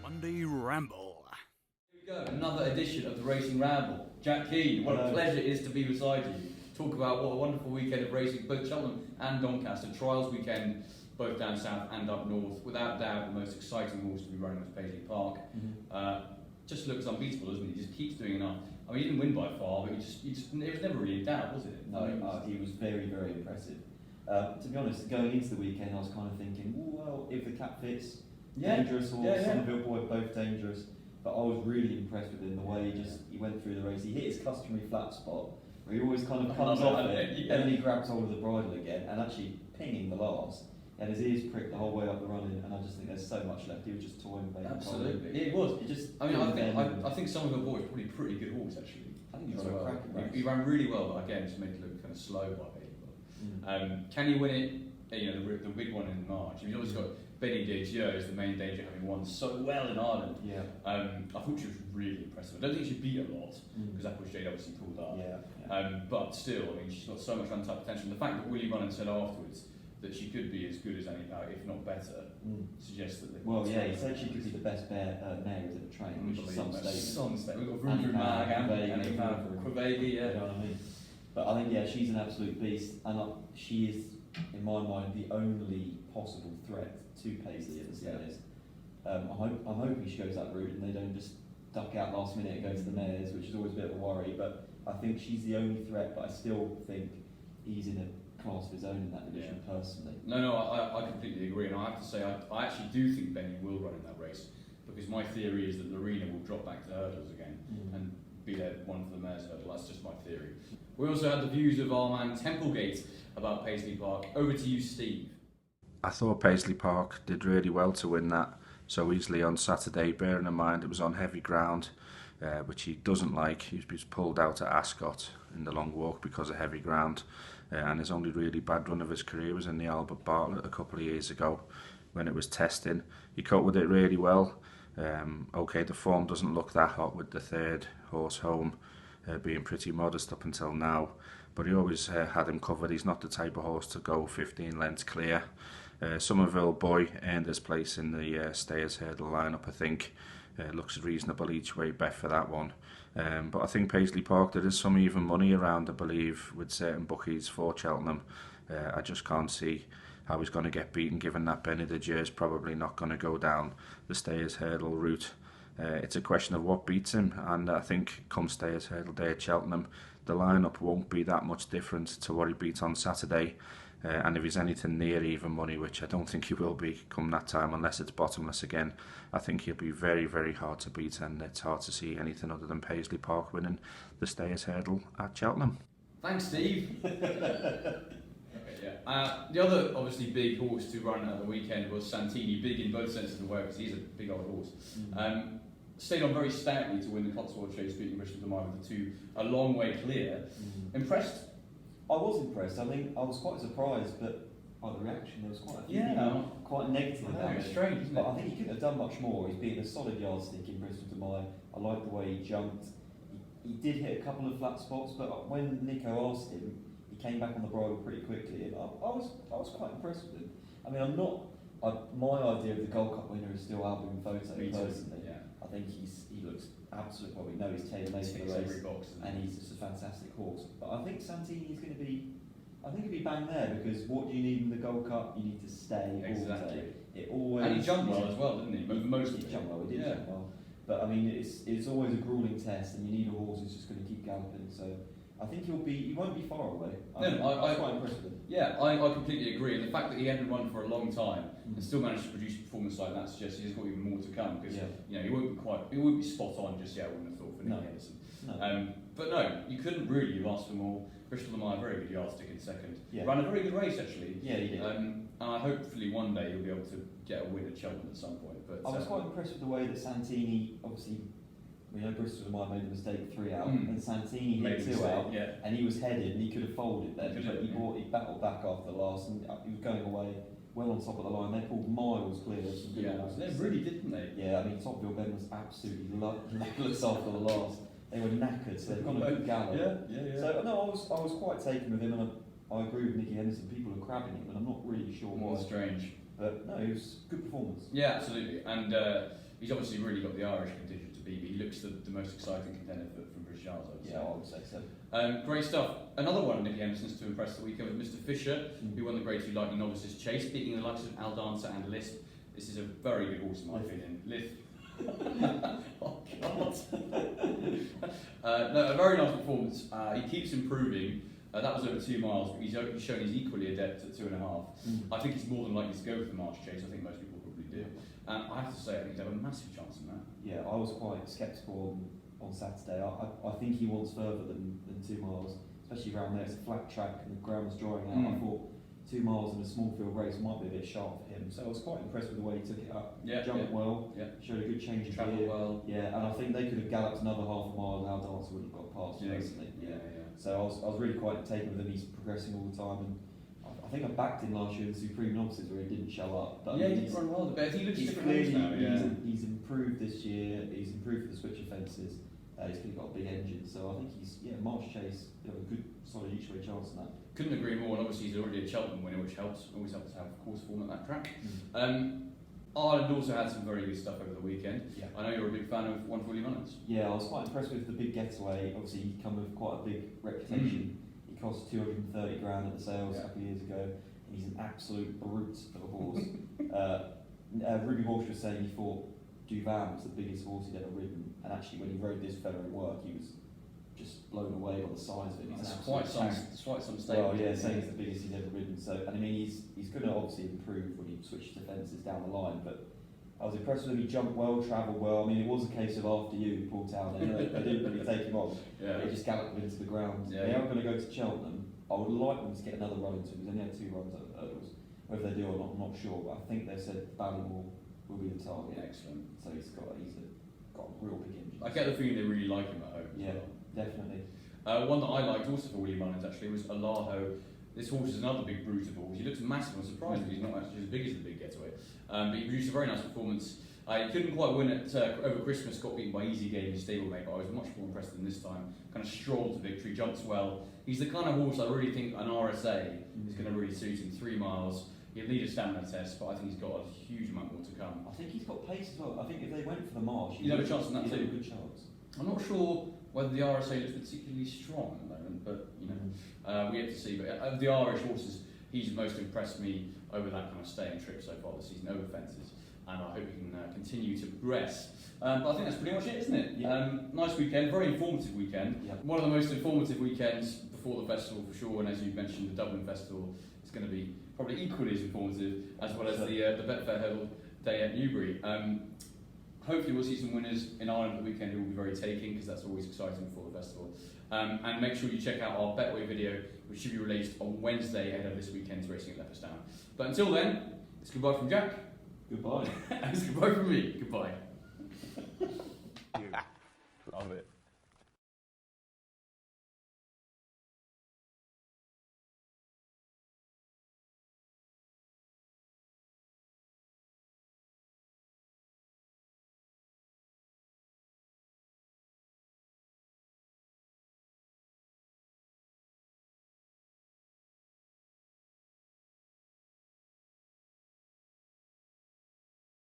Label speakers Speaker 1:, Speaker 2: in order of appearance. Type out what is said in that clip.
Speaker 1: Sunday Ramble.
Speaker 2: Here we go, another edition of the Racing Ramble. Jack Keene, what a pleasure it is to be beside you. Talk about what a wonderful weekend of racing, both Cheltenham and Doncaster. Trials weekend, both down south and up north. Without doubt, the most exciting horse to be running was Paisley Park. Just looks unbeatable, doesn't he? He just keeps doing enough. I mean, he didn't win by far, but it was never really in doubt, was it?
Speaker 3: No, he was very, very impressive. To be honest, going into the weekend, I was kind of thinking, well, if the cap fits, dangerous horse, Somerville Boy, both dangerous. But I was really impressed with him, the way he went through the race. He hit his customary flat spot, where he always kind of comes off it, and then he grabs hold of the bridle again, and actually pinging the last. And his ears pricked the whole way up the running, and I just think there's so much left. He was just toying with
Speaker 2: Absolutely, yeah, he was. I think Somerville Boy is probably a pretty good horse, actually.
Speaker 3: I think he's got a cracking race.
Speaker 2: He ran really well, but again, just made it look kind of slow by Paisley. Can he win it? You know, the big one in March. I mean, he's obviously got Benny Dieu is the main danger, having won so well in Ireland.
Speaker 3: Yeah. I
Speaker 2: thought she was really impressive. I don't think she beat a lot because Applejack obviously pulled up. But still, I mean, she's got so much untapped potential. The fact that Willie Runnan said afterwards that she could be as good as any power, if not better, suggests that.
Speaker 3: He said she could be the best mare he's ever trained, which is some statement.
Speaker 2: We've got Ruby Mag and Quavegi,
Speaker 3: You know what I mean? But I think she's an absolute beast, and she is, in my mind, the only possible threat to Paisley at the Stairs. I'm hoping she goes that route and they don't just duck out last minute and go to the mares, which is always a bit of a worry. But I think she's the only threat. But I still think he's in a class of his own in that division personally.
Speaker 2: No, I completely agree, and I have to say I actually do think Benny will run in that race, because my theory is that Lorena will drop back to hurdles again and be there one for the mares hurdle. That's just my theory. We also had the views of our man Templegate about Paisley Park. Over to you, Steve.
Speaker 4: I thought Paisley Park did really well to win that so easily on Saturday, bearing in mind it was on heavy ground, which he doesn't like. He was pulled out at Ascot in the long walk because of heavy ground, and his only really bad run of his career was in the Albert Bartlett a couple of years ago when it was testing. He coped with it really well. The form doesn't look that hot with the third horse home being pretty modest up until now, but he always had him covered. He's not the type of horse to go 15 lengths clear. Somerville Boy earned his place in the Stayers Hurdle lineup, I think. Looks reasonable each way bet for that one. But I think Paisley Park, there is some even money around, I believe, with certain bookies for Cheltenham. I just can't see how he's going to get beaten, given that Benny Dieu is probably not going to go down the Stayers Hurdle route. It's a question of what beats him, and I think come Stayers Hurdle Day at Cheltenham, the lineup won't be that much different to what he beat on Saturday. And if he's anything near even money, which I don't think he will be come that time unless it's bottomless again, I think he'll be very, very hard to beat, and it's hard to see anything other than Paisley Park winning the Stayers Hurdle at Cheltenham.
Speaker 2: Thanks, Steve. The other obviously big horse to run at the weekend was Santini, big in both senses of the word because he's a big old horse. Stayed on very stoutly to win the Cotswold Chase, beating Bristol Demar with the two a long way clear. Impressed?
Speaker 3: I was impressed. I mean, I was quite surprised, but by the reaction, there was quite a few people quite negative about it.
Speaker 2: It's strange, isn't it?
Speaker 3: But I think he couldn't have done much more. He's beaten a solid yardstick in Bristol Demar. I like the way he jumped. He did hit a couple of flat spots, but when Nico asked him, he came back on the bridle pretty quickly, and I was quite impressed with him. I mean, my idea of the Gold Cup winner is still Albion Photo, personally. I think he looks absolutely, well, we know he's tailor-made for the race, and he's just a fantastic horse. But I think Santini is going to be, he'll be bang there, because what do you need in the Gold Cup? You need to stay all day.
Speaker 2: And he jumped well as well, didn't he?
Speaker 3: He jumped well, he did jump well. But I mean, it's always a gruelling test, and you need a horse who's just going to keep galloping. So I think he won't be far away. I was quite impressed with him.
Speaker 2: Yeah, I completely agree. And the fact that he hadn't run for a long time and still managed to produce a performance like that suggests he's got even more to come, because he won't be spot on just yet. I wouldn't have thought for Nick Henderson. But no, you couldn't really have asked for more. Bristol Demar, very good yardstick in second. Ran a very good race actually.
Speaker 3: Yeah, he did.
Speaker 2: And hopefully one day he'll be able to get a win at Cheltenham at some point. But
Speaker 3: I was quite impressed with the way that Santini, obviously, we know Bristol Demar made the mistake 3 out, and Santini hit 2 out, and he was headed and he could have folded then, but he battled back after the last, and he was going away well on top of the line. They pulled miles clear of some good horses.
Speaker 2: They really did, didn't they?
Speaker 3: Yeah, I mean, Topville Ben was absolutely legless after the last. They were knackered, so they've gone a good gallop. So no, I was quite taken with him, and I agree with Nicky Henderson. People are crabbing him, and I'm not really sure why.
Speaker 2: Strange.
Speaker 3: But no, it was a good performance.
Speaker 2: Yeah, absolutely. And He's obviously really got the Irish contingent to beat, but he looks the most exciting contender from British Isles, I would say.
Speaker 3: Yeah, I would say so.
Speaker 2: Great stuff. Another one of Nicky Emerson's to impress the weekend was Mr. Fisher, who won the Grade 2 Lightning Novices Chase, beating the likes of Al Dancer and Lisp. This is a very good horse in my opinion. Lisp. Oh God. No, a very nice performance. He keeps improving. That was over 2 miles, but he's shown he's equally adept at 2.5. I think he's more than likely to go for the March Chase. I think most people probably do. I have to say, I think he'd have a massive chance in that.
Speaker 3: Yeah, I was quite sceptical on Saturday. I think he wants further than 2 miles, especially around there. It's a flat track and the ground was drying out. I thought 2 miles in a small field race might be a bit sharp for him. So I was quite impressed with the way he took it up. Jumped well, showed a good change of gear.
Speaker 2: Well.
Speaker 3: Yeah, and I think they could have galloped another half a mile and Al Dancer wouldn't have got past personally. So I was really quite taken with him. He's progressing all the time, and I think I backed him last year in the Supreme Novices where he didn't show up. But
Speaker 2: he did run well, but he looks different now.
Speaker 3: He's improved this year. He's improved for the switcher fences. He's got a big engine, so I think March Chase, you have a good solid each way chance in that.
Speaker 2: Couldn't agree more, and obviously he's already a Cheltenham winner, which always helps to have course form at that track. Ireland also had some very good stuff over the weekend. I know you're a big fan of One Willie Mullins.
Speaker 3: Yeah, I was quite impressed with the big getaway. Obviously, he come with quite a big reputation. He cost 230 grand at the sales a couple of years ago, and he's an absolute brute of a horse. Ruby Walsh was saying he thought Duvan was the biggest horse he'd ever ridden, and actually when he rode this fella in work, he was just blown away by the size of it.
Speaker 2: That's quite some statement.
Speaker 3: Well, saying it's the biggest he's ever ridden. So, and I mean, he's going to obviously improve when he switches to fences down the line. But I was impressed with him. He jumped well, travelled well. I mean, it was a case of after you, Paul Town. They didn't really take him on. They just galloped him into the ground. They are going to go to Cheltenham. I would like them to get another run into him. He's only had 2 runs at hurdles. Whether they do or not, I'm not sure. But I think they said Ballymore will be the target.
Speaker 2: Excellent.
Speaker 3: So he's got a real big engine.
Speaker 2: I get the feeling they really like him at home.
Speaker 3: Yeah, definitely.
Speaker 2: One that I liked also for Willie Mullins actually was Alaho. This horse is another big brute of a horse. He looks massive. I'm surprised that he's not actually as big as the big getaway. But he produced a very nice performance. He couldn't quite win it over Christmas, got beaten by Easy Game, his stablemate, but I was much more impressed than this time. Kind of strolled to victory, jumps well. He's the kind of horse I really think an RSA is going to really suit him. 3 miles. He'll need a stamina test, but I think he's got a huge amount more to come.
Speaker 3: I think he's got pace as well. I think if they went for the marsh,
Speaker 2: he'd have a chance in that too.
Speaker 3: He'd have a good chance.
Speaker 2: I'm not sure whether the RSA looks particularly strong at the moment, but we have to see. But of the Irish horses, he's most impressed me over that kind of staying trip so far this season, over fences, and I hope he can continue to progress. But I think that's pretty much it, isn't it? Nice weekend, very informative weekend. One of the most informative weekends before the festival for sure, and as you mentioned, the Dublin Festival is going to be probably equally as informative as well as the Betfair Hurdle Day at Newbury. Hopefully we'll see some winners in Ireland at the weekend who will be very taking, because that's always exciting before the festival. And make sure you check out our Betway video, which should be released on Wednesday ahead of this weekend's racing at Leopardstown. But until then, it's goodbye from Jack.
Speaker 3: Goodbye.
Speaker 2: And it's goodbye from me. Goodbye.
Speaker 1: Love it.